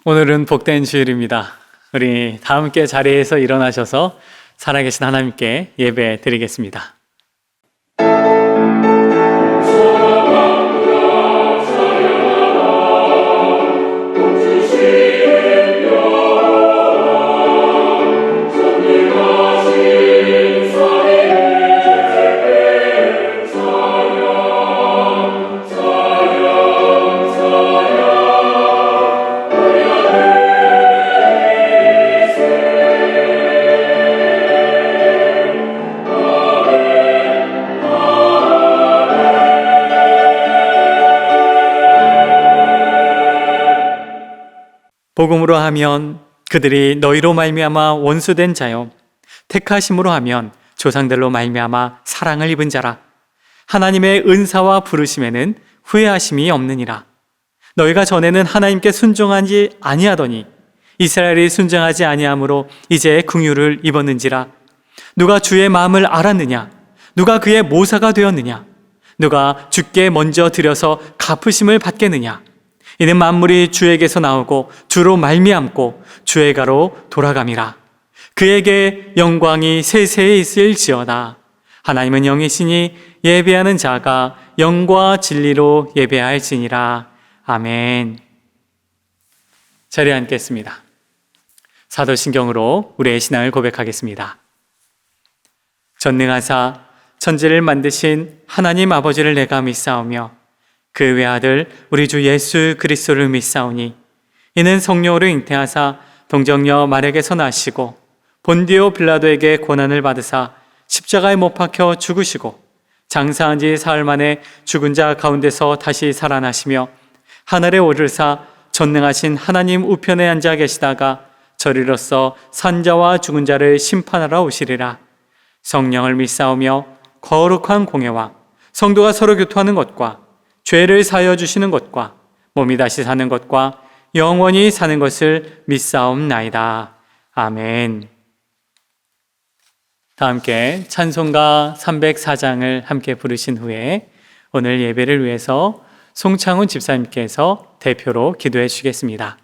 오늘은 복된 주일입니다. 우리 다 함께 자리에서 일어나셔서 살아계신 하나님께 예배 드리겠습니다. 복음으로 하면 그들이 너희로 말미암아 원수된 자요, 택하심으로 하면 조상들로 말미암아 사랑을 입은 자라. 하나님의 은사와 부르심에는 후회하심이 없느니라. 너희가 전에는 하나님께 순종하지 아니하더니 이스라엘이 순종하지 아니함으로 이제 긍휼을 입었는지라. 누가 주의 마음을 알았느냐? 누가 그의 모사가 되었느냐? 누가 주께 먼저 드려서 갚으심을 받겠느냐? 이는 만물이 주에게서 나오고 주로 말미암고 주에가로 돌아감이라. 그에게 영광이 세세에 있을지어다. 하나님은 영이시니 예배하는 자가 영과 진리로 예배할지니라. 아멘. 자리에 앉겠습니다. 사도신경으로 우리의 신앙을 고백하겠습니다. 전능하사 천지를 만드신 하나님 아버지를 내가 믿사오며 그 외아들 우리 주 예수 그리스도를 믿사오니 이는 성령으로 잉태하사 동정녀 마리아에게서 나시고 본디오 빌라도에게 고난을 받으사 십자가에 못 박혀 죽으시고 장사한 지 사흘 만에 죽은 자 가운데서 다시 살아나시며 하늘에 오르사 전능하신 하나님 우편에 앉아 계시다가 저리로서 산자와 죽은 자를 심판하러 오시리라. 성령을 믿사오며 거룩한 공예와 성도가 서로 교통하는 것과 죄를 사하여 주시는 것과 몸이 다시 사는 것과 영원히 사는 것을 믿사옵나이다. 아멘. 다 함께 찬송가 304장을 함께 부르신 후에 오늘 예배를 위해서 송창훈 집사님께서 대표로 기도해 주시겠습니다.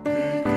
내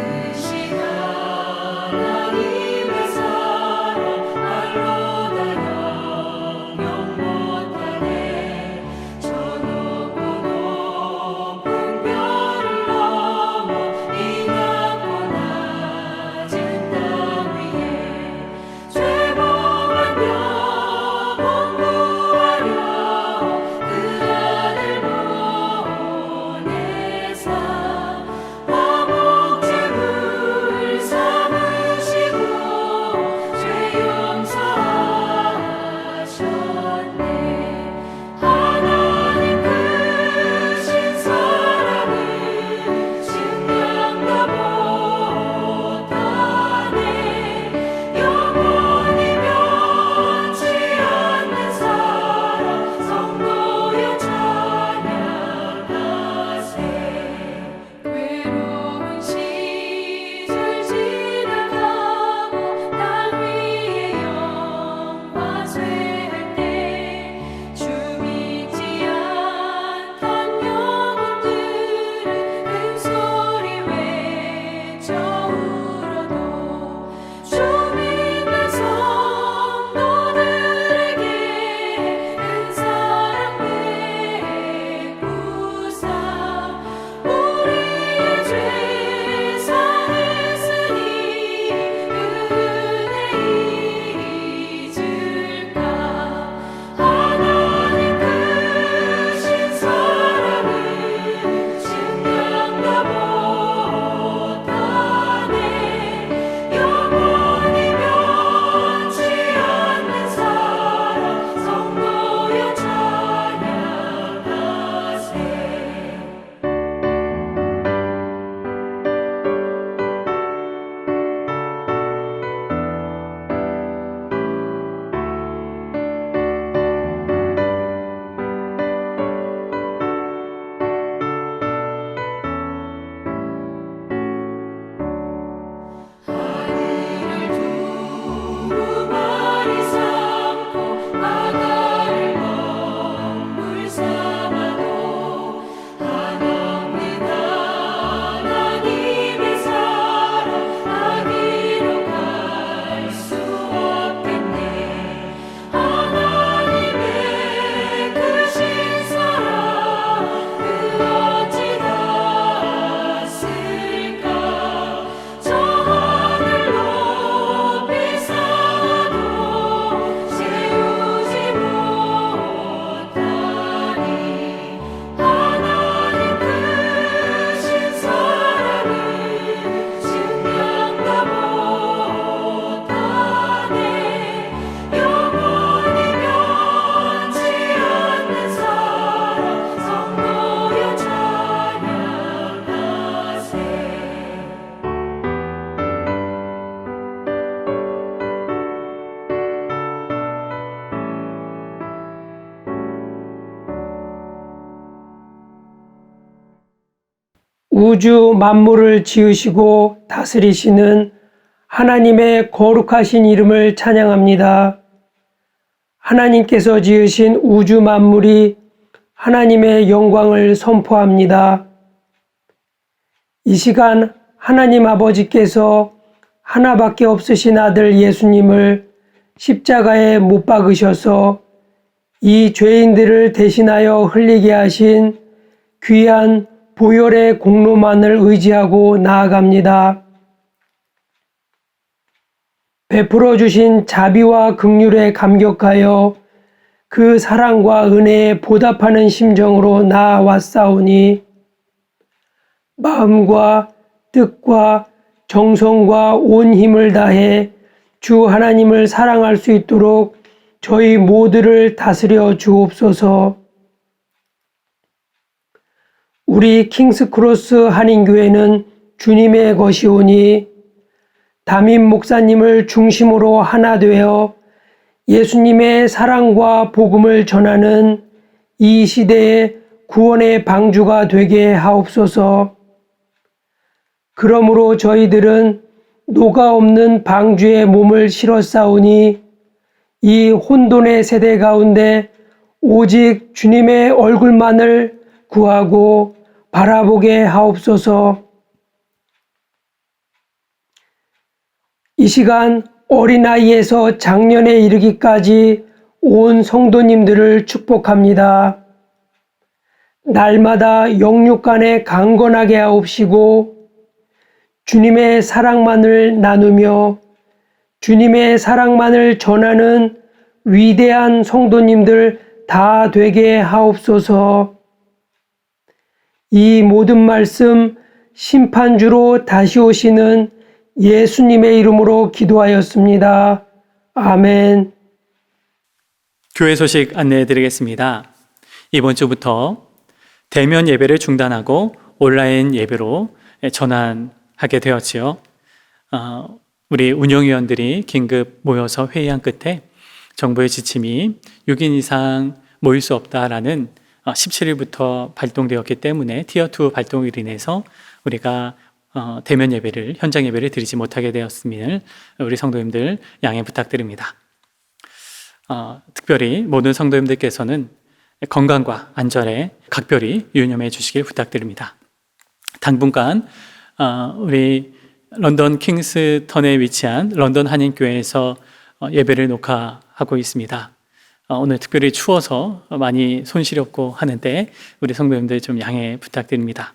우주 만물을 지으시고 다스리시는 하나님의 거룩하신 이름을 찬양합니다. 하나님께서 지으신 우주 만물이 하나님의 영광을 선포합니다. 이 시간 하나님 아버지께서 하나밖에 없으신 아들 예수님을 십자가에 못 박으셔서 이 죄인들을 대신하여 흘리게 하신 귀한 보혈의 공로만을 의지하고 나아갑니다. 베풀어 주신 자비와 긍휼에 감격하여 그 사랑과 은혜에 보답하는 심정으로 나아왔사오니 마음과 뜻과 정성과 온 힘을 다해 주 하나님을 사랑할 수 있도록 저희 모두를 다스려 주옵소서. 우리 킹스크로스 한인교회는 주님의 것이오니 담임 목사님을 중심으로 하나 되어 예수님의 사랑과 복음을 전하는 이 시대의 구원의 방주가 되게 하옵소서. 그러므로 저희들은 노가 없는 방주에 몸을 실었사오니 이 혼돈의 세대 가운데 오직 주님의 얼굴만을 구하고 바라보게 하옵소서. 이 시간 어린아이에서 장년에 이르기까지 온 성도님들을 축복합니다. 날마다 영육간에 강건하게 하옵시고 주님의 사랑만을 나누며 주님의 사랑만을 전하는 위대한 성도님들 다 되게 하옵소서. 이 모든 말씀 심판주로 다시 오시는 예수님의 이름으로 기도하였습니다. 아멘. 교회 소식 안내해 드리겠습니다. 이번 주부터 대면 예배를 중단하고 온라인 예배로 전환하게 되었지요. 우리 운영위원들이 긴급 모여서 회의한 끝에 정부의 지침이 6인 이상 모일 수 없다라는 17일부터 발동되었기 때문에 티어2 발동으로 인해서 우리가 대면 예배를, 현장 예배를 드리지 못하게 되었음을 우리 성도님들 양해 부탁드립니다. 특별히 모든 성도님들께서는 건강과 안전에 각별히 유념해 주시길 부탁드립니다. 당분간 우리 런던 킹스턴에 위치한 런던 한인교회에서 예배를 녹화하고 있습니다. 오늘 특별히 추워서 많이 손시렵고 하는데 우리 성도님들 좀 양해 부탁드립니다.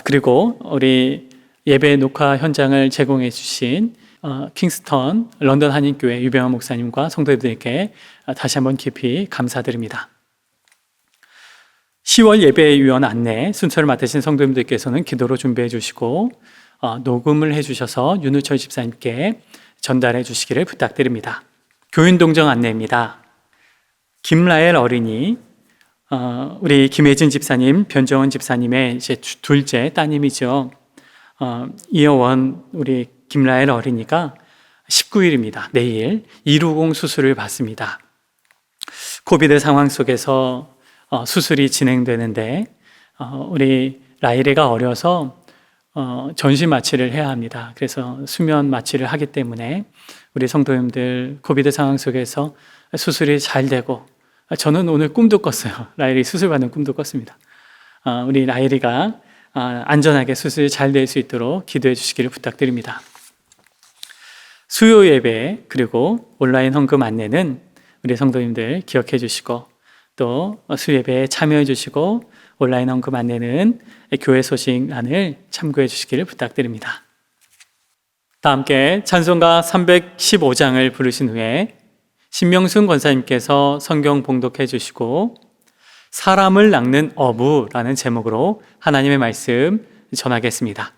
그리고 우리 예배 녹화 현장을 제공해 주신 킹스턴 런던 한인교회 유병환 목사님과 성도님들께 다시 한번 깊이 감사드립니다. 10월 예배 유언 안내 순서를 맡으신 성도님들께서는 기도로 준비해 주시고 녹음을 해주셔서 윤우철 집사님께 전달해 주시기를 부탁드립니다. 교인 동정 안내입니다. 김라엘 어린이, 우리 김혜진 집사님, 변정원 집사님의 이제 둘째 따님이죠. 이어원 우리 김라엘 어린이가 19일입니다. 내일 2루공 수술을 받습니다. 코비드 상황 속에서 수술이 진행되는데 우리 라일이가 어려서 전신 마취를 해야 합니다. 그래서 수면 마취를 하기 때문에 우리 성도님들 코비드 상황 속에서 수술이 잘 되고, 저는 오늘 꿈도 꿨어요. 라일이 수술 받는 꿈도 꿨습니다. 우리 라일이가 안전하게 수술이 잘 될 수 있도록 기도해 주시기를 부탁드립니다. 수요 예배 그리고 온라인 헌금 안내는 우리 성도님들 기억해 주시고, 또 수요 예배에 참여해 주시고 온라인 헌금 안내는 교회 소식란을 참고해 주시기를 부탁드립니다. 다 함께 찬송가 315장을 부르신 후에 신명순 권사님께서 성경 봉독해 주시고 사람을 낚는 어부라는 제목으로 하나님의 말씀 전하겠습니다.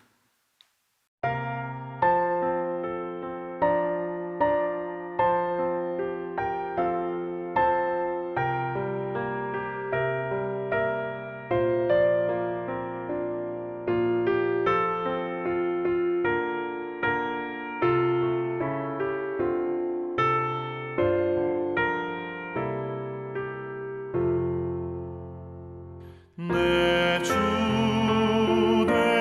내 주 내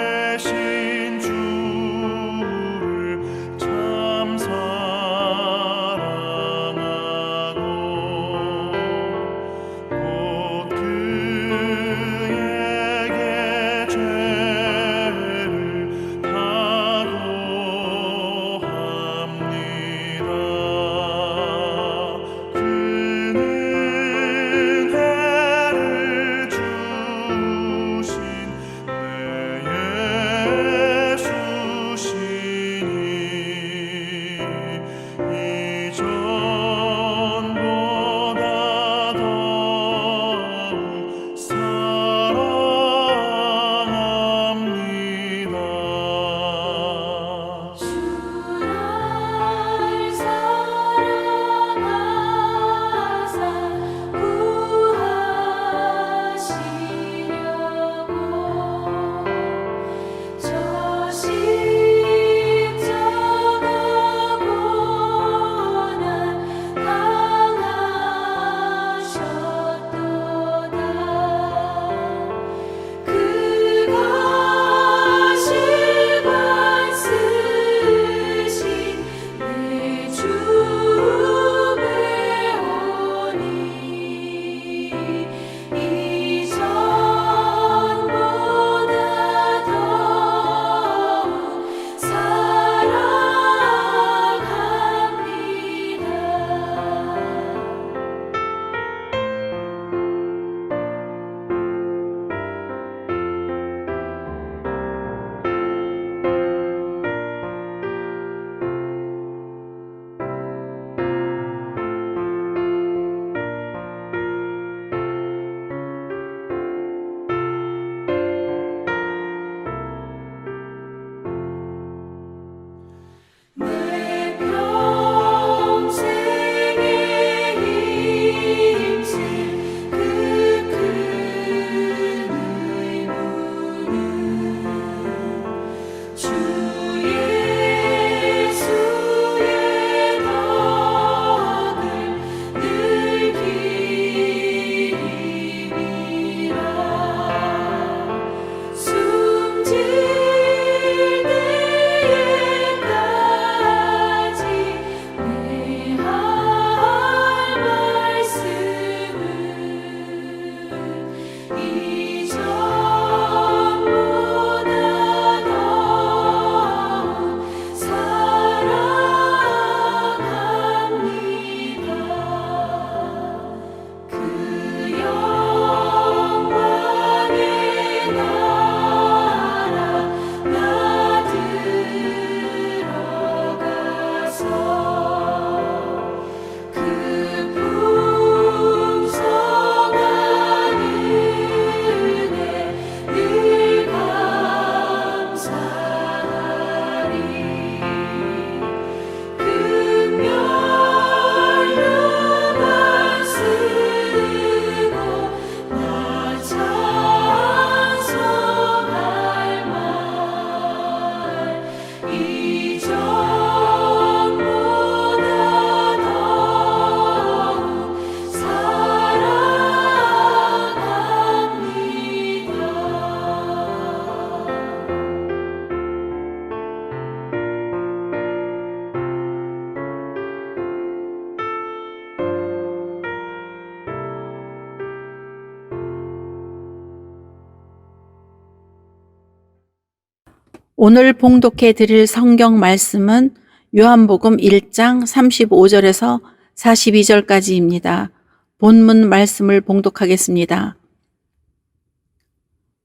오늘 봉독해 드릴 성경 말씀은 요한복음 1장 35절에서 42절까지입니다. 본문 말씀을 봉독하겠습니다.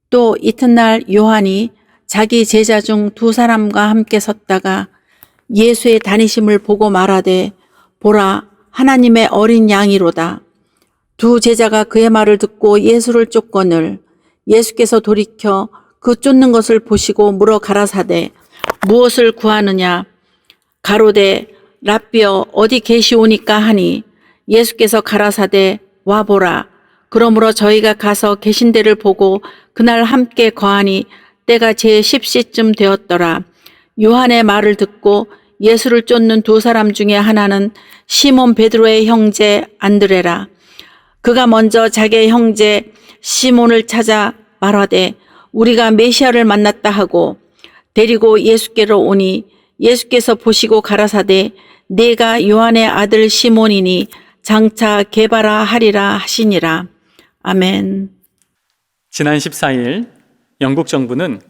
또 이튿날 요한이 자기 제자 중 두 사람과 함께 섰다가 예수의 다니심을 보고 말하되 보라 하나님의 어린 양이로다. 두 제자가 그의 말을 듣고 예수를 쫓거늘 예수께서 돌이켜 그 쫓는 것을 보시고 물어 가라사대 무엇을 구하느냐 가로되 랍비여 어디 계시오니까 하니 예수께서 가라사대 와보라. 그러므로 저희가 가서 계신 데를 보고 그날 함께 거하니 때가 제 10시쯤 되었더라. 요한의 말을 듣고 예수를 쫓는 두 사람 중에 하나는 시몬 베드로의 형제 안드레라. 그가 먼저 자기의 형제 시몬을 찾아 말하되 우리가 메시아를 만났다 하고 데리고 예수께로 오니 예수께서 보시고 가라사대 네가 요한의 아들 시몬이니 장차 게바라 하리라 하시니라. 아멘. 지난 14일 영국 정부는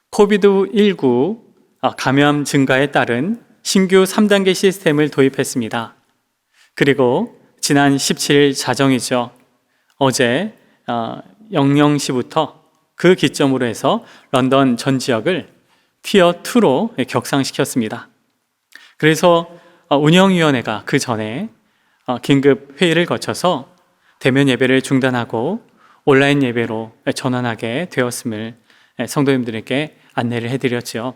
코비드19 감염 증가에 따른 신규 3단계 시스템을 도입했습니다. 그리고 지난 17일 자정이죠. 어제 00시부터 그 기점으로 해서 런던 전 지역을 티어 2로 격상시켰습니다. 그래서 운영위원회가 그 전에 긴급 회의를 거쳐서 대면 예배를 중단하고 온라인 예배로 전환하게 되었음을 성도님들에게 안내를 해드렸죠.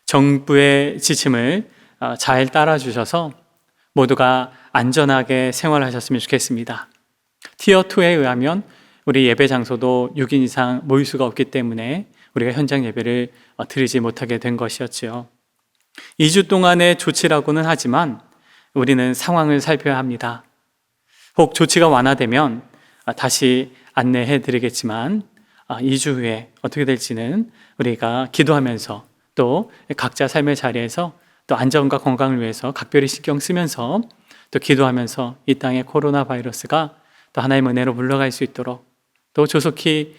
정부의 지침을 잘 따라주셔서 모두가 안전하게 생활하셨으면 좋겠습니다. 티어 2에 의하면 우리 예배 장소도 6인 이상 모일 수가 없기 때문에 우리가 현장 예배를 드리지 못하게 된 것이었지요. 2주 동안의 조치라고는 하지만 우리는 상황을 살펴야 합니다. 혹 조치가 완화되면 다시 안내해 드리겠지만 2주 후에 어떻게 될지는 우리가 기도하면서 또 각자 삶의 자리에서 또 안전과 건강을 위해서 각별히 신경 쓰면서 또 기도하면서 이 땅의 코로나 바이러스가 또 하나의 은혜로 물러갈 수 있도록 또 조속히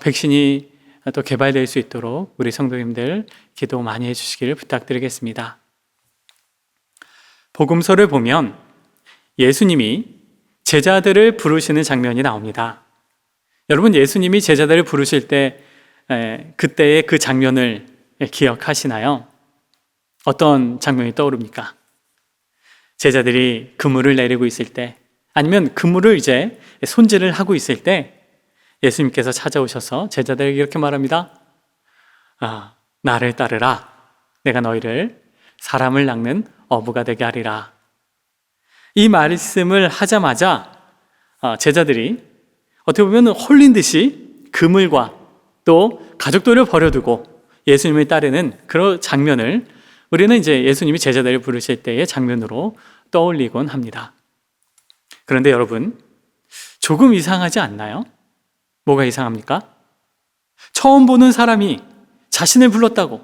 백신이 또 개발될 수 있도록 우리 성도님들 기도 많이 해주시기를 부탁드리겠습니다. 복음서를 보면 예수님이 제자들을 부르시는 장면이 나옵니다. 여러분 예수님이 제자들을 부르실 때 그때의 그 장면을 기억하시나요? 어떤 장면이 떠오릅니까? 제자들이 그물을 내리고 있을 때 아니면 그물을 이제 손질을 하고 있을 때 예수님께서 찾아오셔서 제자들에게 이렇게 말합니다. 나를 따르라. 내가 너희를 사람을 낚는 어부가 되게 하리라. 이 말씀을 하자마자 제자들이 어떻게 보면 홀린 듯이 그물과 또 가족들을 버려두고 예수님을 따르는 그런 장면을 우리는 이제 예수님이 제자들을 부르실 때의 장면으로 떠올리곤 합니다. 그런데 여러분, 조금 이상하지 않나요? 뭐가 이상합니까? 처음 보는 사람이 자신을 불렀다고,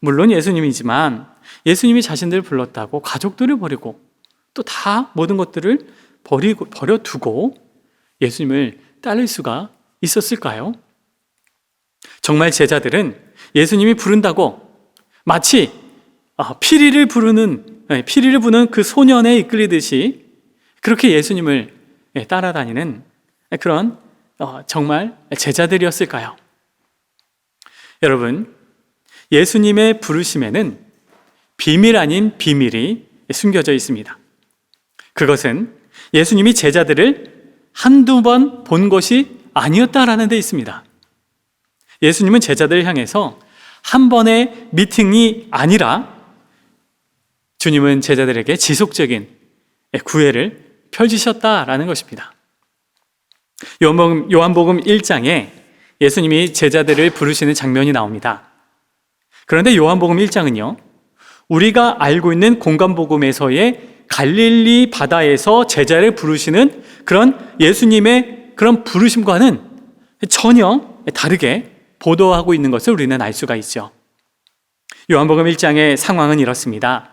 물론 예수님이지만 예수님이 자신들을 불렀다고 가족들을 버리고 또 다 모든 것들을 버려두고 예수님을 따를 수가 있었을까요? 정말 제자들은 예수님이 부른다고 마치 피리를 부는 그 소년에 이끌리듯이 그렇게 예수님을 따라다니는 그런 정말 제자들이었을까요? 여러분, 예수님의 부르심에는 비밀 아닌 비밀이 숨겨져 있습니다. 그것은 예수님이 제자들을 한두 번 본 것이 아니었다라는 데 있습니다. 예수님은 제자들을 향해서 한 번의 미팅이 아니라 주님은 제자들에게 지속적인 구애를 펼치셨다라는 것입니다. 요한복음 1장에 예수님이 제자들을 부르시는 장면이 나옵니다. 그런데 요한복음 1장은요, 우리가 알고 있는 공간복음에서의 갈릴리 바다에서 제자를 부르시는 그런 예수님의 그런 부르심과는 전혀 다르게 보도하고 있는 것을 우리는 알 수가 있죠. 요한복음 1장의 상황은 이렇습니다.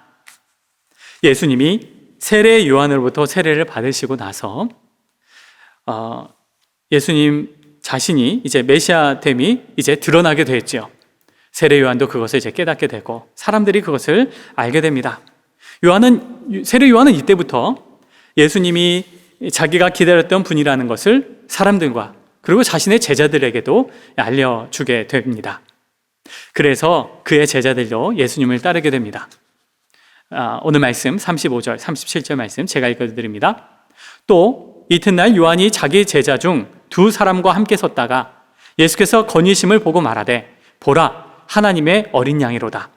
예수님이 세례 요한으로부터 세례를 받으시고 나서 예수님 자신이 이제 메시아됨이 이제 드러나게 됐죠. 세례 요한도 그것을 이제 깨닫게 되고 사람들이 그것을 알게 됩니다. 세례 요한은 이때부터 예수님이 자기가 기다렸던 분이라는 것을 사람들과 그리고 자신의 제자들에게도 알려주게 됩니다. 그래서 그의 제자들도 예수님을 따르게 됩니다. 오늘 말씀 35절, 37절 말씀 제가 읽어드립니다. 또 이튿날 요한이 자기 제자 중 두 사람과 함께 섰다가 예수께서 건의심을 보고 말하되 보라 하나님의 어린 양이로다.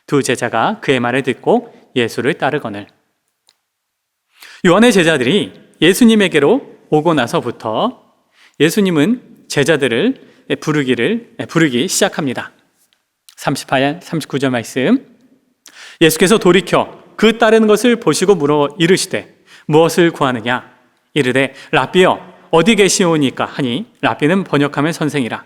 두 제자가 그의 말을 듣고 예수를 따르거늘. 요한의 제자들이 예수님에게로 오고 나서부터 예수님은 제자들을 부르기 시작합니다. 38, 39절 말씀. 예수께서 돌이켜 그 따르는 것을 보시고 물어 이르시되 무엇을 구하느냐? 이르되 라삐여 어디 계시오니까 하니 라삐는 번역하면 선생이라.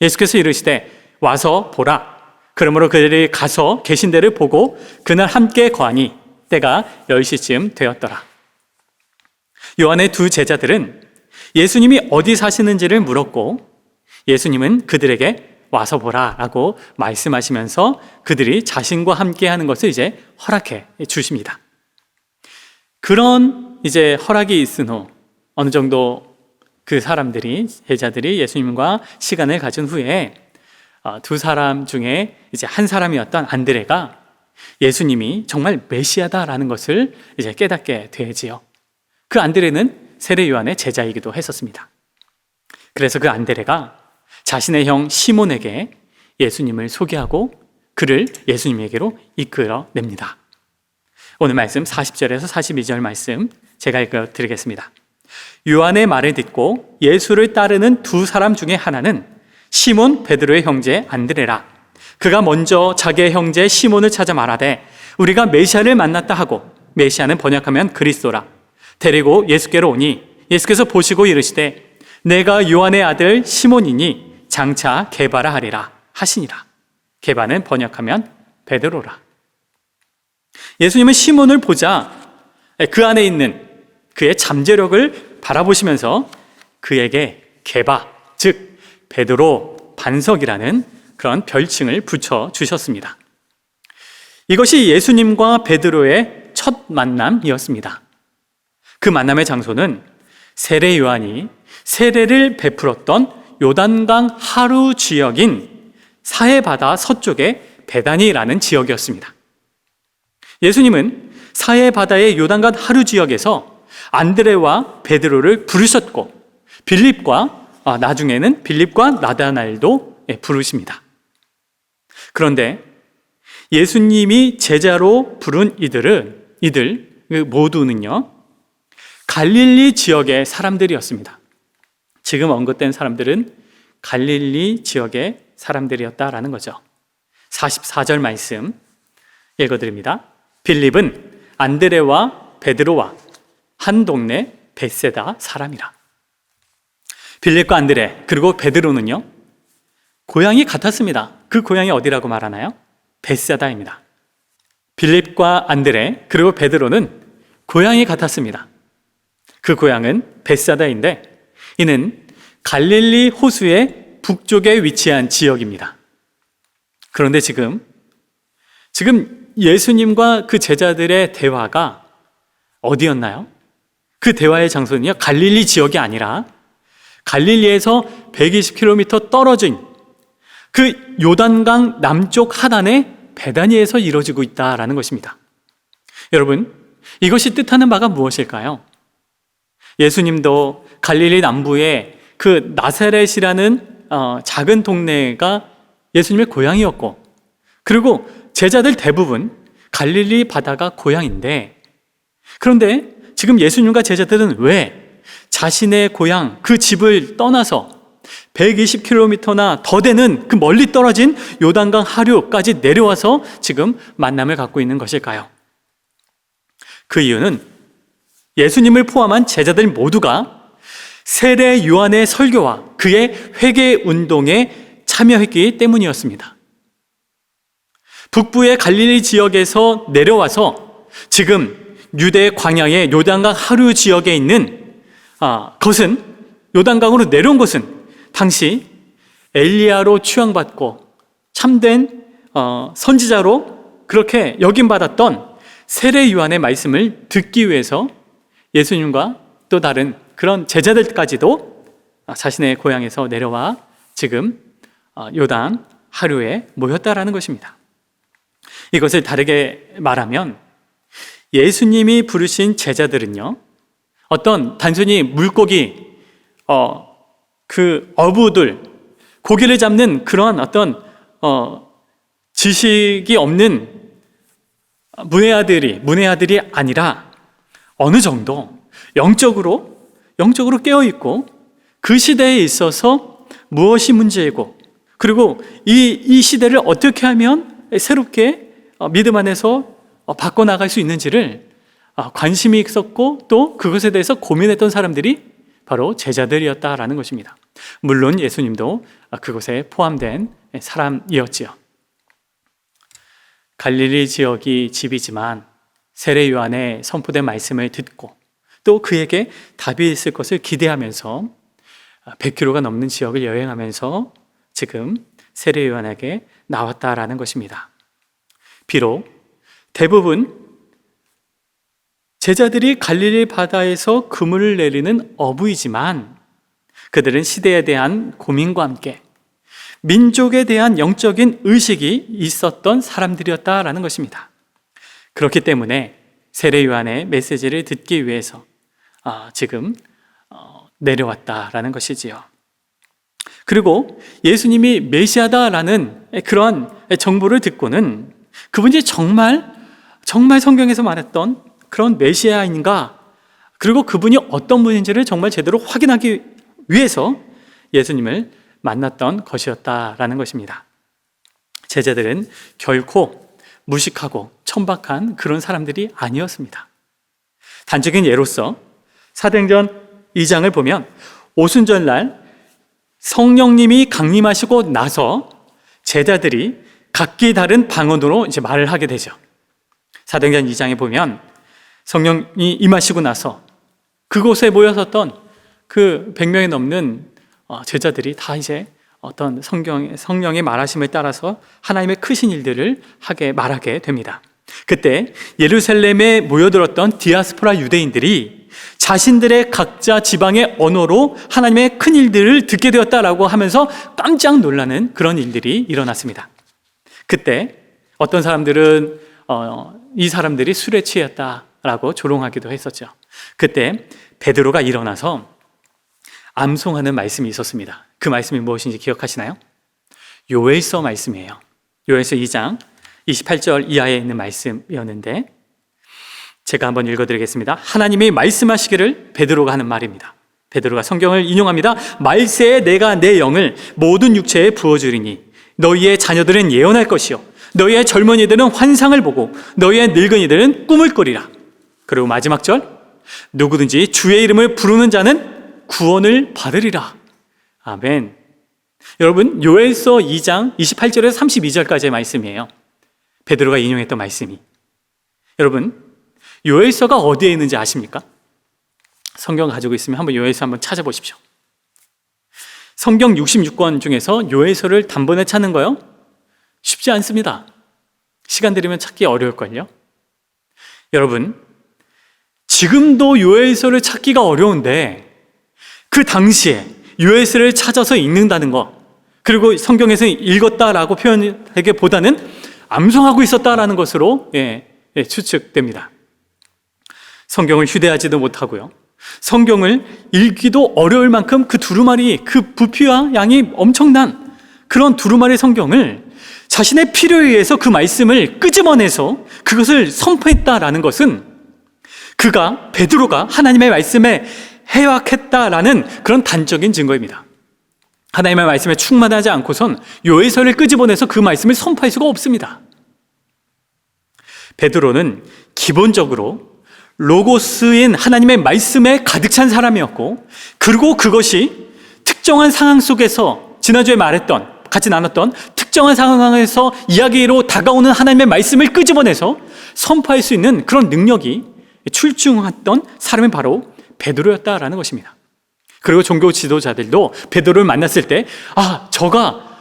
예수께서 이르시되 와서 보라. 그러므로 그들이 가서 계신 데를 보고 그날 함께 거하니 때가 10시쯤 되었더라. 요한의 두 제자들은 예수님이 어디 사시는지를 물었고 예수님은 그들에게 와서 보라 라고 말씀하시면서 그들이 자신과 함께 하는 것을 이제 허락해 주십니다. 그런 이제 허락이 있은 후 어느 정도 그 제자들이 예수님과 시간을 가진 후에 두 사람 중에 이제 한 사람이었던 안드레가 예수님이 정말 메시아다라는 것을 이제 깨닫게 되지요. 그 안드레는 세례 요한의 제자이기도 했었습니다. 그래서 그 안드레가 자신의 형 시몬에게 예수님을 소개하고 그를 예수님에게로 이끌어냅니다. 오늘 말씀 40절에서 42절 말씀 제가 읽어드리겠습니다. 요한의 말을 듣고 예수를 따르는 두 사람 중에 하나는 시몬 베드로의 형제 안드레라. 그가 먼저 자기의 형제 시몬을 찾아 말하되 우리가 메시아를 만났다 하고, 메시아는 번역하면 그리스도라. 데리고 예수께로 오니 예수께서 보시고 이르시되 내가 요한의 아들 시몬이니 장차 게바라 하리라 하시니라. 게바는 번역하면 베드로라. 예수님은 시몬을 보자 그 안에 있는 그의 잠재력을 바라보시면서 그에게 게바, 즉 베드로 반석이라는 그런 별칭을 붙여주셨습니다. 이것이 예수님과 베드로의 첫 만남이었습니다. 그 만남의 장소는 세례 요한이 세례를 베풀었던 요단강 하루 지역인 사해바다 서쪽의 베다니라는 지역이었습니다. 예수님은 사해바다의 요단강 하루 지역에서 안드레와 베드로를 부르셨고 나중에는 빌립과 나다나엘도 부르십니다. 그런데 예수님이 제자로 부른 이들 모두는요 갈릴리 지역의 사람들이었습니다. 지금 언급된 사람들은 갈릴리 지역의 사람들이었다라는 거죠. 44절 말씀 읽어드립니다. 빌립은 안드레와 베드로와 한 동네 벳세다 사람이라. 빌립과 안드레 그리고 베드로는요 고향이 같았습니다. 그 고향이 어디라고 말하나요? 벳세다입니다. 빌립과 안드레 그리고 베드로는 고향이 같았습니다. 그 고향은 벳세다인데 이는 갈릴리 호수의 북쪽에 위치한 지역입니다. 그런데 지금 예수님과 그 제자들의 대화가 어디였나요? 그 대화의 장소는요 갈릴리 지역이 아니라 갈릴리에서 120km 떨어진 그 요단강 남쪽 하단의 베다니에서 이루어지고 있다라는 것입니다. 여러분, 이것이 뜻하는 바가 무엇일까요? 예수님도 갈릴리 남부의 그 나사렛이라는 작은 동네가 예수님의 고향이었고, 그리고 제자들 대부분 갈릴리 바다가 고향인데, 그런데 지금 예수님과 제자들은 왜 자신의 고향, 그 집을 떠나서 120km나 더 되는 그 멀리 떨어진 요단강 하류까지 내려와서 지금 만남을 갖고 있는 것일까요? 그 이유는 예수님을 포함한 제자들 모두가 세례 요한의 설교와 그의 회개 운동에 참여했기 때문이었습니다. 북부의 갈릴리 지역에서 내려와서 지금 유대 광야의 요단강 하류 지역에 있는 요단강으로 내려온 것은 당시 엘리야로 추앙받고 참된 선지자로 그렇게 여김받았던 세례 요한의 말씀을 듣기 위해서 예수님과 또 다른 그런 제자들까지도 자신의 고향에서 내려와 지금 요단 하류에 모였다라는 것입니다. 이것을 다르게 말하면 예수님이 부르신 제자들은요, 어떤 단순히 물고기, 그 어부들, 고기를 잡는 그러한 어떤 지식이 없는 문외아들이 아니라 어느 정도 영적으로 깨어있고 그 시대에 있어서 무엇이 문제이고, 그리고 이 시대를 어떻게 하면 새롭게 믿음 안에서 바꿔나갈 수 있는지를 관심이 있었고 또 그것에 대해서 고민했던 사람들이 바로 제자들이었다라는 것입니다. 물론 예수님도 그것에 포함된 사람이었지요. 갈릴리 지역이 집이지만 세례 요한의 선포된 말씀을 듣고 또 그에게 답이 있을 것을 기대하면서 100km가 넘는 지역을 여행하면서 지금 세례 요한에게 나왔다라는 것입니다. 비록 대부분 제자들이 갈릴리 바다에서 그물을 내리는 어부이지만 그들은 시대에 대한 고민과 함께 민족에 대한 영적인 의식이 있었던 사람들이었다라는 것입니다. 그렇기 때문에 세례 요한의 메시지를 듣기 위해서 지금 내려왔다라는 것이지요. 그리고 예수님이 메시아다라는 그러한 정보를 듣고는 그분이 정말 성경에서 말했던 그런 메시아인가, 그리고 그분이 어떤 분인지를 정말 제대로 확인하기 위해서 예수님을 만났던 것이었다라는 것입니다. 제자들은 결코 무식하고 천박한 그런 사람들이 아니었습니다. 단적인 예로서 사도행전 2장을 보면 오순절날 성령님이 강림하시고 나서 제자들이 각기 다른 방언으로 이제 말을 하게 되죠. 사도행전 2장에 보면 성령이 임하시고 나서 그곳에 모여섰던 그 100명이 넘는 제자들이 다 이제 어떤 성령의 말하심을 따라서 하나님의 크신 일들을 말하게 됩니다. 그때 예루살렘에 모여들었던 디아스포라 유대인들이 자신들의 각자 지방의 언어로 하나님의 큰 일들을 듣게 되었다라고 하면서 깜짝 놀라는 그런 일들이 일어났습니다. 그때 어떤 사람들은 이 사람들이 술에 취했다라고 조롱하기도 했었죠. 그때 베드로가 일어나서 암송하는 말씀이 있었습니다. 그 말씀이 무엇인지 기억하시나요? 요엘서 말씀이에요. 요엘서 2장 28절 이하에 있는 말씀이었는데 제가 한번 읽어드리겠습니다. 하나님이 말씀하시기를 베드로가 하는 말입니다. 베드로가 성경을 인용합니다. 말세에 내가 내 영을 모든 육체에 부어주리니 너희의 자녀들은 예언할 것이요 너희의 젊은이들은 환상을 보고 너희의 늙은이들은 꿈을 꾸리라. 그리고 마지막 절, 누구든지 주의 이름을 부르는 자는 구원을 받으리라. 아멘. 여러분, 요엘서 2장 28절에서 32절까지의 말씀이에요. 베드로가 인용했던 말씀이. 여러분, 요엘서가 어디에 있는지 아십니까? 성경 가지고 있으면 한번 요엘서 한번 찾아보십시오. 성경 66권 중에서 요엘서를 단번에 찾는 거요? 쉽지 않습니다. 시간 들이면 찾기 어려울걸요? 여러분, 지금도 요엘서를 찾기가 어려운데 그 당시에 요엘서를 찾아서 읽는다는 것, 그리고 성경에서 읽었다라고 표현하기보다는 암송하고 있었다라는 것으로 추측됩니다. 성경을 휴대하지도 못하고요, 성경을 읽기도 어려울 만큼 그 두루마리, 그 부피와 양이 엄청난 그런 두루마리 성경을 자신의 필요에 의해서 그 말씀을 끄집어내서 그것을 선포했다라는 것은 베드로가 하나님의 말씀에 해악했다라는 그런 단적인 증거입니다. 하나님의 말씀에 충만하지 않고선 요엘서를 끄집어내서 그 말씀을 선포할 수가 없습니다. 베드로는 기본적으로 로고스인 하나님의 말씀에 가득 찬 사람이었고, 그리고 그것이 특정한 상황 속에서 지난주에 같이 나눴던 특정한 상황에서 이야기로 다가오는 하나님의 말씀을 끄집어내서 선포할 수 있는 그런 능력이 출중했던 사람이 바로 베드로였다라는 것입니다. 그리고 종교 지도자들도 베드로를 만났을 때 저가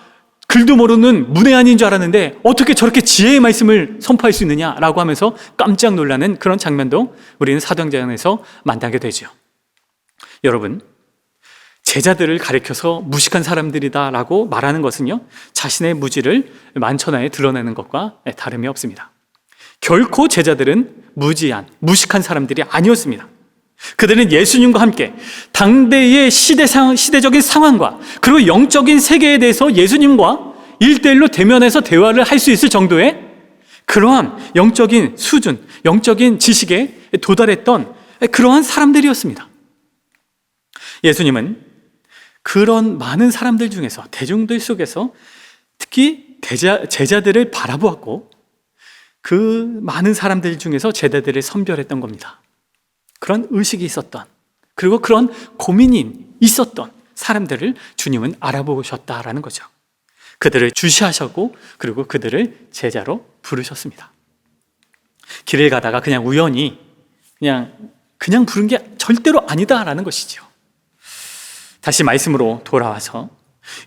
글도 모르는 문외한인 줄 알았는데 어떻게 저렇게 지혜의 말씀을 선포할 수 있느냐라고 하면서 깜짝 놀라는 그런 장면도 우리는 사도행전에서 만나게 되죠. 여러분, 제자들을 가리켜서 무식한 사람들이다라고 말하는 것은요, 자신의 무지를 만천하에 드러내는 것과 다름이 없습니다. 결코 제자들은 무식한 사람들이 아니었습니다. 그들은 예수님과 함께 당대의 시대적인 상황과 그리고 영적인 세계에 대해서 예수님과 1대1로 대면해서 대화를 할 수 있을 정도의 그러한 영적인 수준, 영적인 지식에 도달했던 그러한 사람들이었습니다. 예수님은 그런 많은 사람들 중에서, 대중들 속에서 특히 제자들을 바라보았고 그 많은 사람들 중에서 제자들을 선별했던 겁니다. 그런 의식이 있었던, 그리고 그런 고민이 있었던 사람들을 주님은 알아보셨다라는 거죠. 그들을 주시하셨고 그리고 그들을 제자로 부르셨습니다. 길을 가다가 그냥 우연히 그냥 부른 게 절대로 아니다라는 것이죠. 다시 말씀으로 돌아와서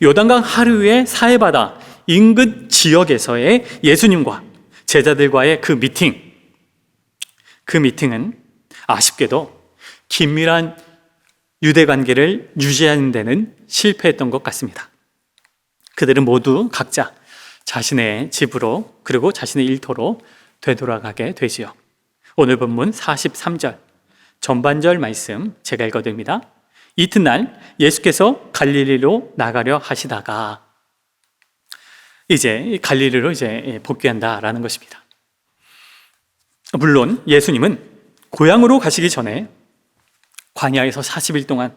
요단강 하류의 사해바다 인근 지역에서의 예수님과 제자들과의 그 미팅은 아쉽게도 긴밀한 유대 관계를 유지하는 데는 실패했던 것 같습니다. 그들은 모두 각자 자신의 집으로 그리고 자신의 일터로 되돌아가게 되지요. 오늘 본문 43절 전반절 말씀 제가 읽어드립니다. 이튿날 예수께서 갈릴리로 나가려 하시다가 이제 갈릴리로 복귀한다라는 것입니다. 물론 예수님은 고향으로 가시기 전에 광야에서 40일 동안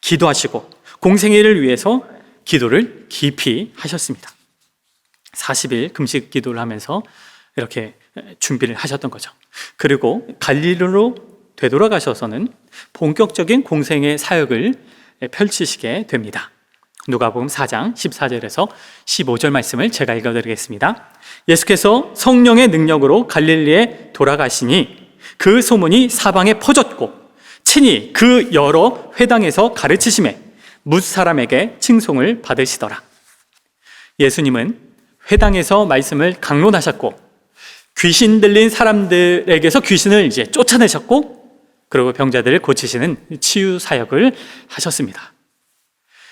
기도하시고 공생애를 위해서 기도를 깊이 하셨습니다. 40일 금식 기도를 하면서 이렇게 준비를 하셨던 거죠. 그리고 갈릴리로 되돌아가셔서는 본격적인 공생애 사역을 펼치시게 됩니다. 누가복음 4장 14절에서 15절 말씀을 제가 읽어드리겠습니다. 예수께서 성령의 능력으로 갈릴리에 돌아가시니 그 소문이 사방에 퍼졌고 친히 그 여러 회당에서 가르치심에 뭇 사람에게 칭송을 받으시더라. 예수님은 회당에서 말씀을 강론하셨고 귀신 들린 사람들에게서 귀신을 쫓아내셨고 그리고 병자들을 고치시는 치유 사역을 하셨습니다.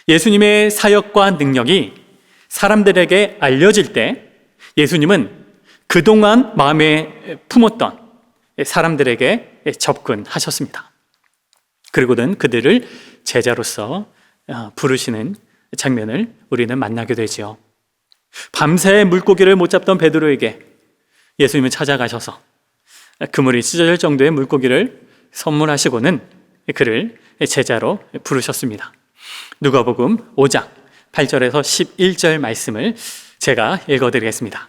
예수님의 사역과 능력이 사람들에게 알려질 때 예수님은 그동안 마음에 품었던 사람들에게 접근하셨습니다. 그리고는 그들을 제자로서 부르시는 장면을 우리는 만나게 되지요. 밤새 물고기를 못 잡던 베드로에게 예수님은 찾아가셔서 그물이 찢어질 정도의 물고기를 선물하시고는 그를 제자로 부르셨습니다. 누가복음 5장 8절에서 11절 말씀을 제가 읽어드리겠습니다.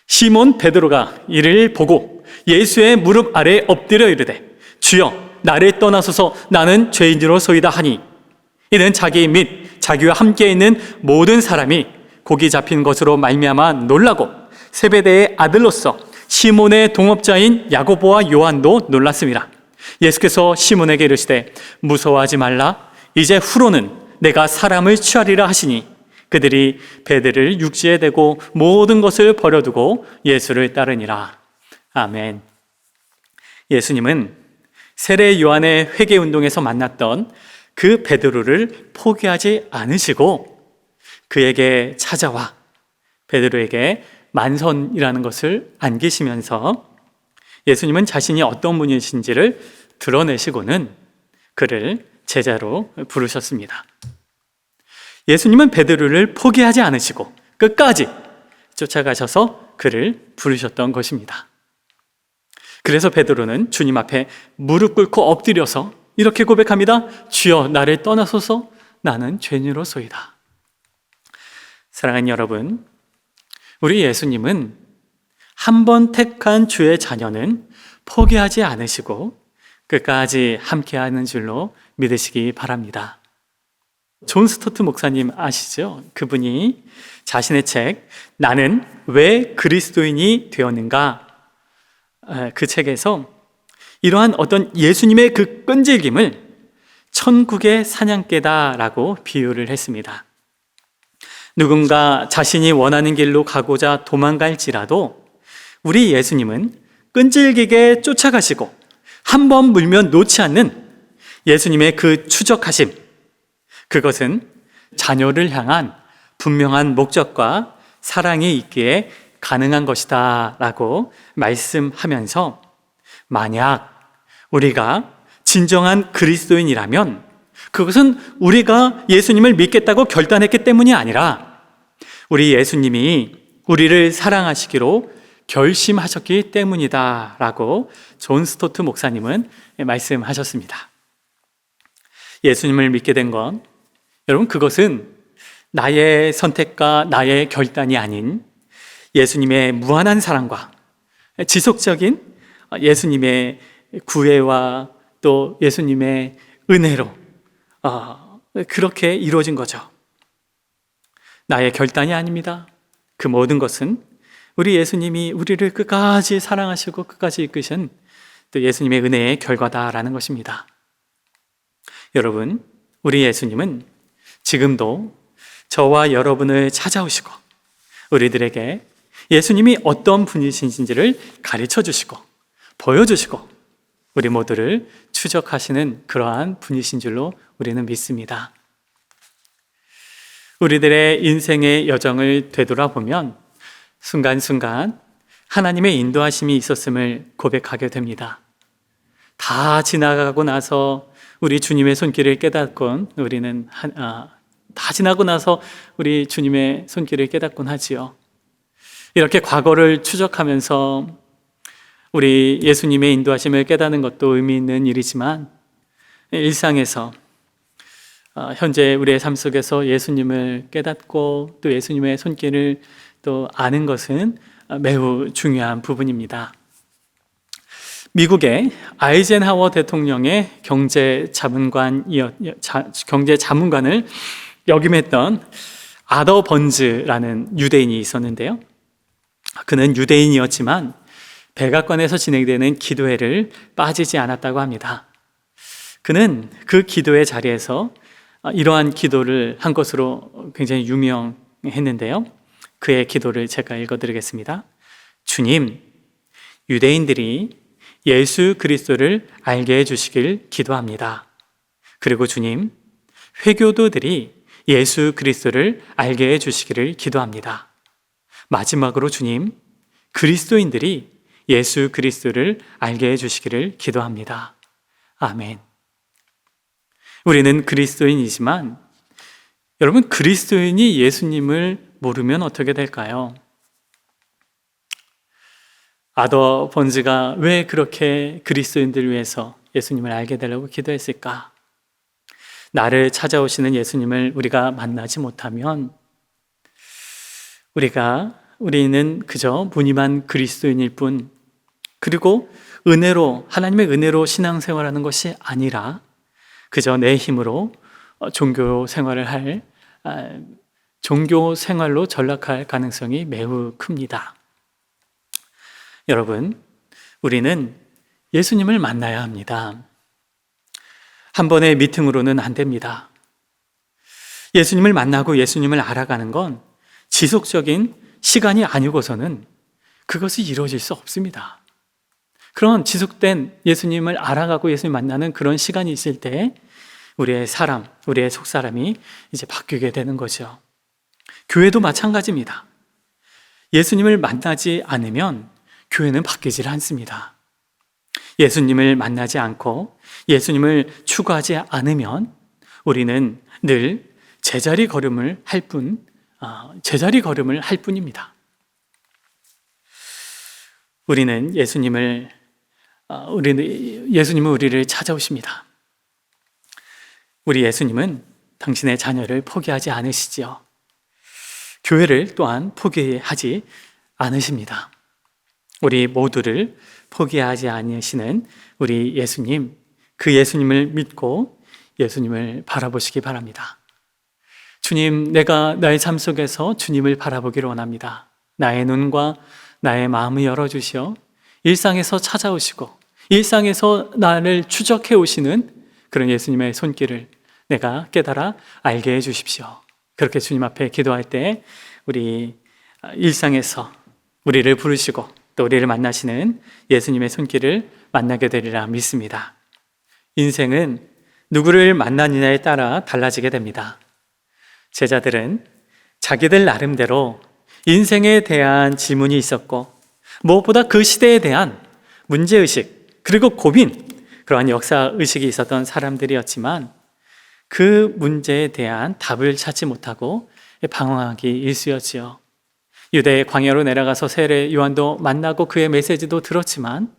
시몬 베드로가 이를 보고 예수의 무릎 아래 엎드려 이르되 주여 나를 떠나소서 나는 죄인으로소이다 하니 이는 자기 및 자기와 함께 있는 모든 사람이 고기 잡힌 것으로 말미암아 놀라고 세베대의 아들로서 시몬의 동업자인 야고보와 요한도 놀랐습니다. 예수께서 시몬에게 이르시되 무서워하지 말라 이제 후로는 내가 사람을 취하리라 하시니 그들이 배들을 육지에 대고 모든 것을 버려두고 예수를 따르니라. 아멘. 예수님은 세례 요한의 회개운동에서 만났던 그 베드로를 포기하지 않으시고 그에게 찾아와 베드로에게 만선이라는 것을 안기시면서 예수님은 자신이 어떤 분이신지를 드러내시고는 그를 제자로 부르셨습니다. 예수님은 베드로를 포기하지 않으시고 끝까지 쫓아가셔서 그를 부르셨던 것입니다. 그래서 베드로는 주님 앞에 무릎 꿇고 엎드려서 이렇게 고백합니다. 주여 나를 떠나소서 나는 죄인으로소이다. 사랑하는 여러분, 우리 예수님은 한 번 택한 주의 자녀는 포기하지 않으시고 끝까지 함께하는 줄로 믿으시기 바랍니다. 존 스토트 목사님 아시죠? 그분이 자신의 책 나는 왜 그리스도인이 되었는가 그 책에서 이러한 어떤 예수님의 그 끈질김을 천국의 사냥개다라고 비유를 했습니다. 누군가 자신이 원하는 길로 가고자 도망갈지라도 우리 예수님은 끈질기게 쫓아가시고 한 번 물면 놓지 않는 예수님의 그 추적하심, 그것은 자녀를 향한 분명한 목적과 사랑이 있기에 가능한 것이다 라고 말씀하면서, 만약 우리가 진정한 그리스도인이라면 그것은 우리가 예수님을 믿겠다고 결단했기 때문이 아니라 우리 예수님이 우리를 사랑하시기로 결심하셨기 때문이다 라고 존 스토트 목사님은 말씀하셨습니다. 예수님을 믿게 된 건, 여러분, 그것은 나의 선택과 나의 결단이 아닌 예수님의 무한한 사랑과 지속적인 예수님의 구애와 또 예수님의 은혜로 그렇게 이루어진 거죠. 나의 결단이 아닙니다. 그 모든 것은 우리 예수님이 우리를 끝까지 사랑하시고 끝까지 이끄신 또 예수님의 은혜의 결과다라는 것입니다. 여러분, 우리 예수님은 지금도 저와 여러분을 찾아오시고 우리들에게 예수님이 어떤 분이신지를 가르쳐 주시고 보여주시고 우리 모두를 추적하시는 그러한 분이신 줄로 우리는 믿습니다. 우리들의 인생의 여정을 되돌아보면 순간순간 하나님의 인도하심이 있었음을 고백하게 됩니다. 다 지나가고 나서 우리 주님의 손길을 깨닫곤 우리는 다 지나고 나서 우리 주님의 손길을 깨닫곤 하지요. 이렇게 과거를 추적하면서 우리 예수님의 인도하심을 깨닫는 것도 의미 있는 일이지만, 일상에서 현재 우리의 삶 속에서 예수님을 깨닫고 또 예수님의 손길을 또 아는 것은 매우 중요한 부분입니다. 미국의 아이젠하워 대통령의 경제자문관을 역임했던 아더 번즈라는 유대인이 있었는데요. 그는 유대인이었지만 백악관에서 진행되는 기도회를 빠지지 않았다고 합니다. 그는 그 기도회 자리에서 이러한 기도를 한 것으로 굉장히 유명했는데요. 그의 기도를 제가 읽어드리겠습니다. 주님, 유대인들이 예수 그리스도를 알게 해주시길 기도합니다. 그리고 주님, 회교도들이 예수 그리스도를 알게 해주시기를 기도합니다. 마지막으로 주님, 그리스도인들이 예수 그리스도를 알게 해주시기를 기도합니다. 아멘. 우리는 그리스도인이지만 여러분, 그리스도인이 예수님을 모르면 어떻게 될까요? 아더 번즈가 왜 그렇게 그리스도인들을 위해서 예수님을 알게 되려고 기도했을까? 나를 찾아오시는 예수님을 우리가 만나지 못하면 우리는 그저 무늬만 그리스도인일 뿐, 그리고 하나님의 은혜로 신앙생활하는 것이 아니라 그저 내 힘으로 종교 생활로 전락할 가능성이 매우 큽니다. 여러분, 우리는 예수님을 만나야 합니다. 한 번의 미팅으로는 안 됩니다. 예수님을 만나고 예수님을 알아가는 건 지속적인 시간이 아니고서는 그것이 이루어질 수 없습니다. 그런 지속된 예수님을 알아가고 예수님 만나는 그런 시간이 있을 때 우리의 속사람이 이제 바뀌게 되는 거죠. 교회도 마찬가지입니다. 예수님을 만나지 않으면 교회는 바뀌질 않습니다. 예수님을 만나지 않고 예수님을 추구하지 않으면 우리는 늘 제자리 걸음을 할 뿐입니다. 예수님은 우리를 찾아오십니다. 우리 예수님은 당신의 자녀를 포기하지 않으시지요. 교회를 또한 포기하지 않으십니다. 우리 모두를 포기하지 않으시는 우리 예수님, 그 예수님을 믿고 예수님을 바라보시기 바랍니다. 주님, 내가 나의 삶 속에서 주님을 바라보기를 원합니다. 나의 눈과 나의 마음을 열어주시어 일상에서 찾아오시고 일상에서 나를 추적해 오시는 그런 예수님의 손길을 내가 깨달아 알게 해 주십시오. 그렇게 주님 앞에 기도할 때 우리 일상에서 우리를 부르시고 또 우리를 만나시는 예수님의 손길을 만나게 되리라 믿습니다. 인생은 누구를 만나느냐에 따라 달라지게 됩니다. 제자들은 자기들 나름대로 인생에 대한 질문이 있었고 무엇보다 그 시대에 대한 문제의식 그리고 고민, 그러한 역사의식이 있었던 사람들이었지만 그 문제에 대한 답을 찾지 못하고 방황하기 일쑤였지요. 유대의 광야로 내려가서 세례 요한도 만나고 그의 메시지도 들었지만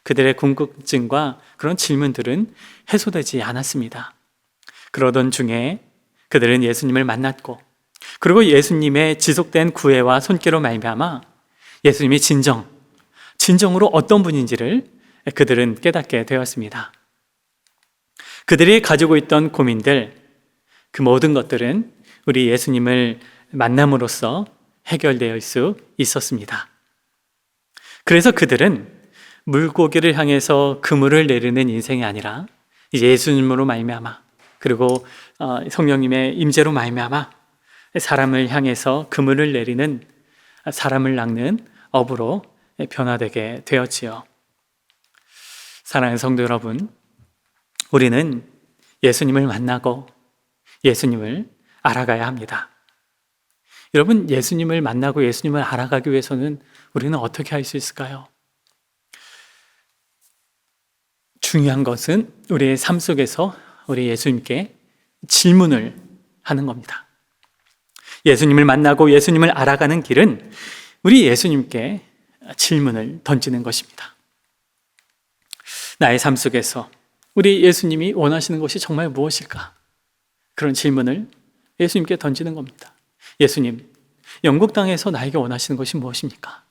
그들의 궁금증과 그런 질문들은 해소되지 않았습니다. 그러던 중에 그들은 예수님을 만났고 그리고 예수님의 지속된 구애와 손길로 말미암아 예수님이 진정으로 어떤 분인지를 그들은 깨닫게 되었습니다. 그들이 가지고 있던 고민들, 그 모든 것들은 우리 예수님을 만남으로써 해결될 수 있었습니다. 그래서 그들은 물고기를 향해서 그물을 내리는 인생이 아니라 예수님으로 말미암아 그리고 성령님의 임재로 말미암아 사람을 향해서 그물을 내리는, 사람을 낚는 어부로 변화되게 되었지요. 사랑하는 성도 여러분, 우리는 예수님을 만나고 예수님을 알아가야 합니다. 여러분, 예수님을 만나고 예수님을 알아가기 위해서는 우리는 어떻게 할 수 있을까요? 중요한 것은 우리의 삶 속에서 우리 예수님께 질문을 하는 겁니다. 예수님을 만나고 예수님을 알아가는 길은 우리 예수님께 질문을 던지는 것입니다. 나의 삶 속에서 우리 예수님이 원하시는 것이 정말 무엇일까? 그런 질문을 예수님께 던지는 겁니다. 예수님, 영국 땅에서 나에게 원하시는 것이 무엇입니까?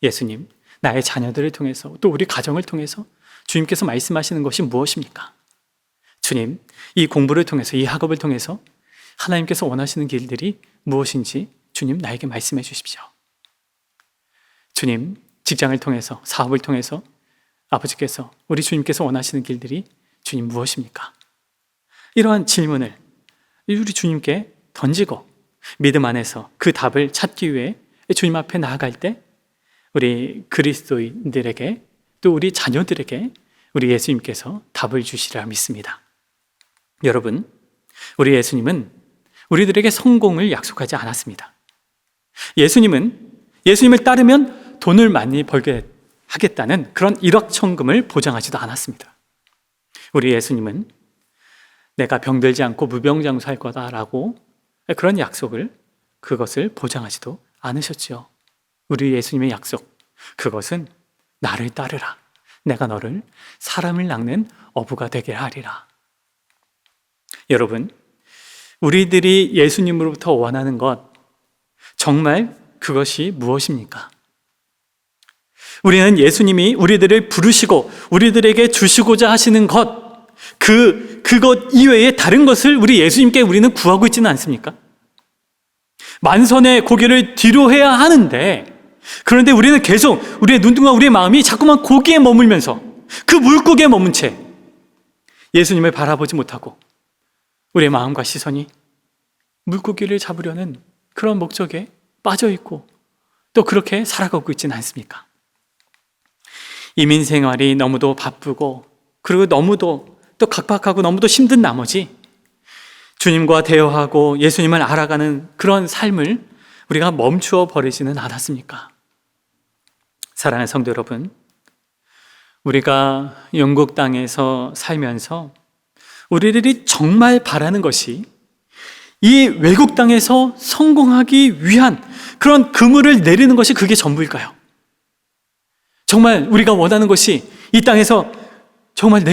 예수님, 나의 자녀들을 통해서 또 우리 가정을 통해서 주님께서 말씀하시는 것이 무엇입니까? 주님, 이 공부를 통해서, 이 학업을 통해서 하나님께서 원하시는 길들이 무엇인지 주님 나에게 말씀해 주십시오. 주님, 직장을 통해서, 사업을 통해서 아버지께서, 우리 주님께서 원하시는 길들이 주님 무엇입니까? 이러한 질문을 우리 주님께 던지고 믿음 안에서 그 답을 찾기 위해 주님 앞에 나아갈 때 우리 그리스도인들에게 또 우리 자녀들에게 우리 예수님께서 답을 주시리라 믿습니다. 여러분, 우리 예수님은 우리들에게 성공을 약속하지 않았습니다. 예수님을 따르면 돈을 많이 벌게 하겠다는 그런 일확천금을 보장하지도 않았습니다. 우리 예수님은 내가 병들지 않고 무병장수할 거다라고 그런 그것을 보장하지도 않으셨죠. 우리 예수님의 약속, 그것은 나를 따르라. 내가 너를 사람을 낚는 어부가 되게 하리라. 여러분, 우리들이 예수님으로부터 원하는 것, 정말 그것이 무엇입니까? 우리는 예수님이 우리들을 부르시고 우리들에게 주시고자 하시는 것, 그것 이외에 다른 것을 우리 예수님께 우리는 구하고 있지는 않습니까? 만선의 고개를 뒤로 해야 하는데, 그런데 우리는 계속 우리의 눈등과 우리의 마음이 자꾸만 고기에 머물면서 그 물고기에 머문 채 예수님을 바라보지 못하고 우리의 마음과 시선이 물고기를 잡으려는 그런 목적에 빠져 있고 또 그렇게 살아가고 있지는 않습니까? 이민 생활이 너무도 바쁘고 그리고 너무도 또 각박하고 너무도 힘든 나머지 주님과 대화하고 예수님을 알아가는 그런 삶을 우리가 멈추어 버리지는 않았습니까? 사랑하는 성도 여러분, 우리가 영국 땅에서 살면서 우리들이 정말 바라는 것이 이 외국 땅에서 성공하기 위한 그런 그물을 내리는 것이 그게 전부일까요? 정말 우리가 원하는 것이 이 땅에서 정말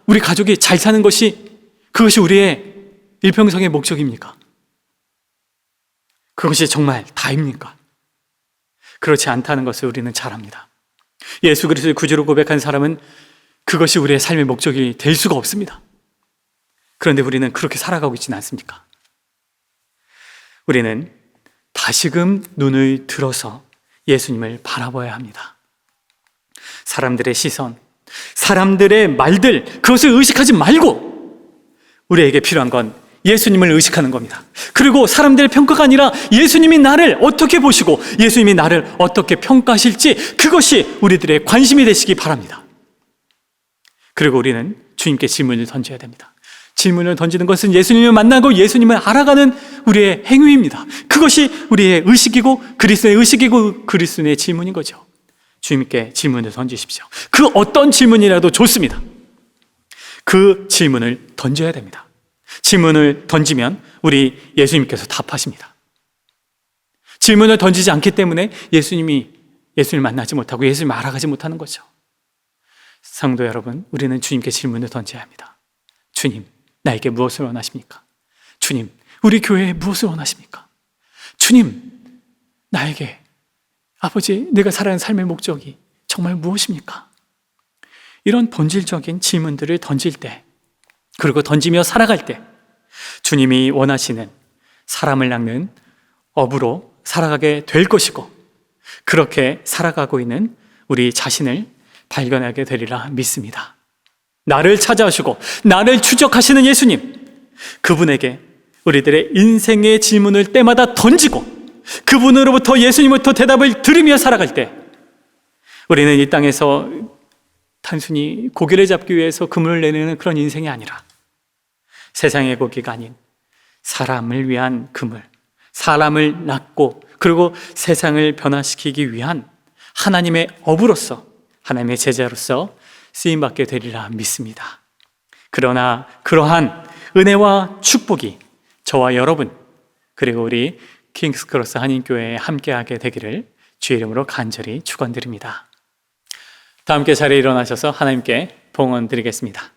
우리 가족이 잘 사는 것이 그것이 우리의 일평생의 목적입니까? 그것이 정말 다입니까? 그렇지 않다는 것을 우리는 잘 압니다. 예수 그리스도의 구주로 고백한 사람은 그것이 우리의 삶의 목적이 될 수가 없습니다. 그런데 우리는 그렇게 살아가고 있지는 않습니까? 우리는 다시금 눈을 들어서 예수님을 바라봐야 합니다. 사람들의 시선, 사람들의 말들, 그것을 의식하지 말고 우리에게 필요한 건 예수님을 의식하는 겁니다. 그리고 사람들의 평가가 아니라 예수님이 나를 어떻게 보시고 예수님이 나를 어떻게 평가하실지 그것이 우리들의 관심이 되시기 바랍니다. 그리고 우리는 주님께 질문을 던져야 됩니다. 질문을 던지는 것은 예수님을 만나고 예수님을 알아가는 우리의 행위입니다. 그것이 우리의 의식이고 그리스도의 의식이고 그리스도의 질문인 거죠. 주님께 질문을 던지십시오. 그 어떤 질문이라도 좋습니다. 그 질문을 던져야 됩니다. 질문을 던지면 우리 예수님께서 답하십니다. 질문을 던지지 않기 때문에 예수님을 만나지 못하고 예수님을 알아가지 못하는 거죠. 성도 여러분, 우리는 주님께 질문을 던져야 합니다. 주님, 나에게 무엇을 원하십니까? 주님, 우리 교회에 무엇을 원하십니까? 주님, 나에게 아버지, 내가 살아가는 삶의 목적이 정말 무엇입니까? 이런 본질적인 질문들을 던질 때, 그리고 던지며 살아갈 때 주님이 원하시는 사람을 낚는 업으로 살아가게 될 것이고, 그렇게 살아가고 있는 우리 자신을 발견하게 되리라 믿습니다. 나를 찾아오시고 나를 추적하시는 예수님, 그분에게 우리들의 인생의 질문을 때마다 던지고 그분으로부터 예수님부터 대답을 들으며 살아갈 때 우리는 이 땅에서 단순히 고기를 잡기 위해서 그물을 내리는 그런 인생이 아니라 세상의 고기가 아닌 사람을 위한 그물, 사람을 낳고 그리고 세상을 변화시키기 위한 하나님의 어부로서, 하나님의 제자로서 쓰임받게 되리라 믿습니다. 그러나 그러한 은혜와 축복이 저와 여러분 그리고 우리 킹스크로스 한인교회에 함께하게 되기를 주의 이름으로 간절히 축원드립니다. 다 함께 자리에 일어나셔서 하나님께 봉헌 드리겠습니다.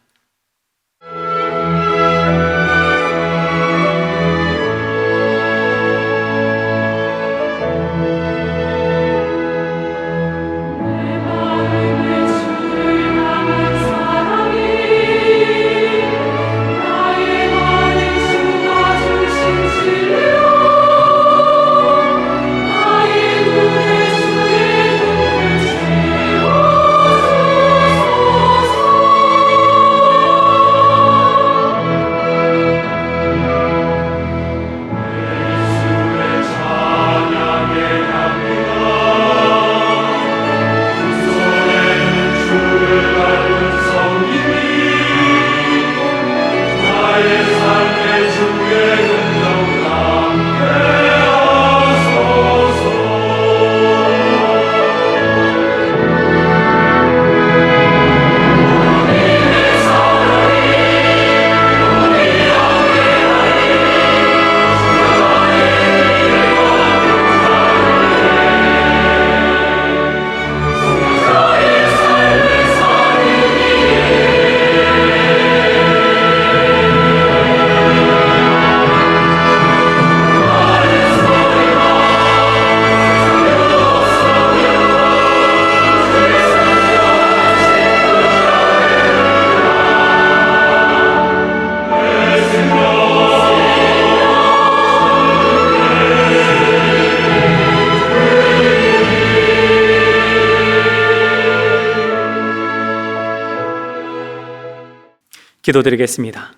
기도드리겠습니다.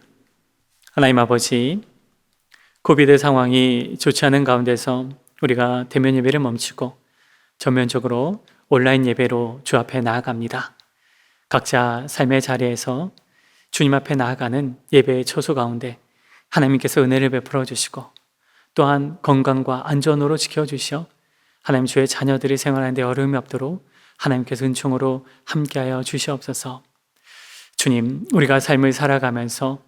하나님 아버지, 코비드 상황이 좋지 않은 가운데서 우리가 대면 예배를 멈추고 전면적으로 온라인 예배로 주 앞에 나아갑니다. 각자 삶의 자리에서 주님 앞에 나아가는 예배의 처소 가운데 하나님께서 은혜를 베풀어 주시고 또한 건강과 안전으로 지켜주시어 하나님 주의 자녀들이 생활하는 데 어려움이 없도록 하나님께서 은총으로 함께하여 주시옵소서. 주님, 우리가 삶을 살아가면서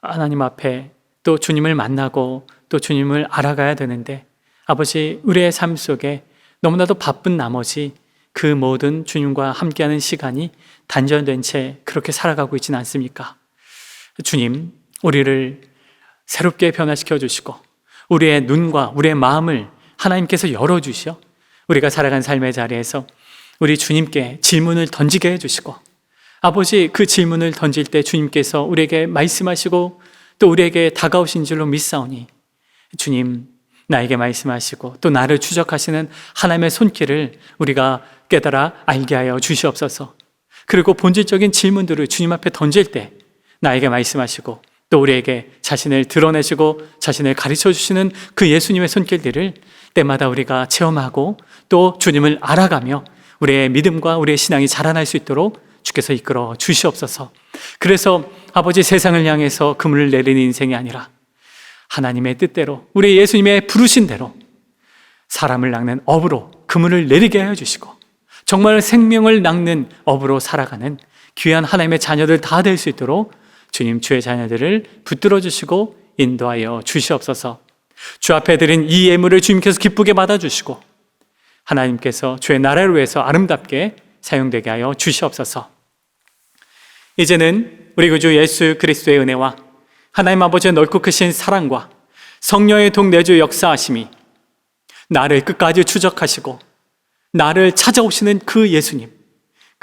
하나님 앞에 또 주님을 만나고 또 주님을 알아가야 되는데 아버지, 우리의 삶 속에 너무나도 바쁜 나머지 그 모든 주님과 함께하는 시간이 단절된 채 그렇게 살아가고 있지는 않습니까? 주님, 우리를 새롭게 변화시켜 주시고 우리의 눈과 우리의 마음을 하나님께서 열어주시어 우리가 살아간 삶의 자리에서 우리 주님께 질문을 던지게 해주시고 아버지, 그 질문을 던질 때 주님께서 우리에게 말씀하시고 또 우리에게 다가오신 줄로 믿사오니 주님, 나에게 말씀하시고 또 나를 추적하시는 하나님의 손길을 우리가 깨달아 알게 하여 주시옵소서. 그리고 본질적인 질문들을 주님 앞에 던질 때 나에게 말씀하시고 또 우리에게 자신을 드러내시고 자신을 가르쳐 주시는 그 예수님의 손길들을 때마다 우리가 체험하고 또 주님을 알아가며 우리의 믿음과 우리의 신앙이 자라날 수 있도록 주께서 이끌어 주시옵소서. 그래서 아버지, 세상을 향해서 그물을 내리는 인생이 아니라 하나님의 뜻대로, 우리 예수님의 부르신 대로 사람을 낚는 업으로 그물을 내리게 하여 주시고 정말 생명을 낚는 업으로 살아가는 귀한 하나님의 자녀들 다 될 수 있도록 주님, 주의 자녀들을 붙들어 주시고 인도하여 주시옵소서. 주 앞에 드린 이 예물을 주님께서 기쁘게 받아주시고 하나님께서 주의 나라를 위해서 아름답게 사용되게 하여 주시옵소서. 이제는 우리 구주 예수 그리스도의 은혜와 하나님 아버지의 넓고 크신 사랑과 성령의 동내주 역사하심이 나를 끝까지 추적하시고 나를 찾아오시는 그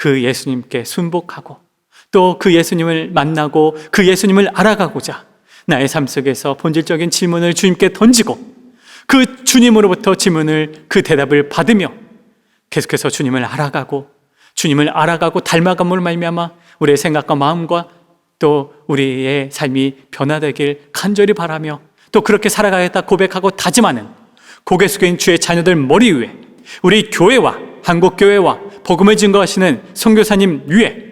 예수님께 순복하고 또 그 예수님을 만나고 그 예수님을 알아가고자 나의 삶 속에서 본질적인 질문을 주님께 던지고 그 주님으로부터 질문을, 그 대답을 받으며 계속해서 주님을 알아가고 닮아감으로 말미암아 우리의 생각과 마음과 또 우리의 삶이 변화되길 간절히 바라며 또 그렇게 살아가겠다 고백하고 다짐하는 고개 숙인 주의 자녀들 머리 위에, 우리 교회와 한국교회와 복음을 증거하시는 선교사님 위에,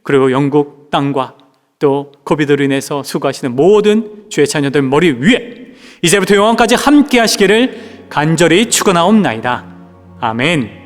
그리고 영국 땅과 또 코비드로 인해서 수고하시는 모든 주의 자녀들 머리 위에 이제부터 영원까지 함께 하시기를 간절히 축원하옵나이다. 아멘.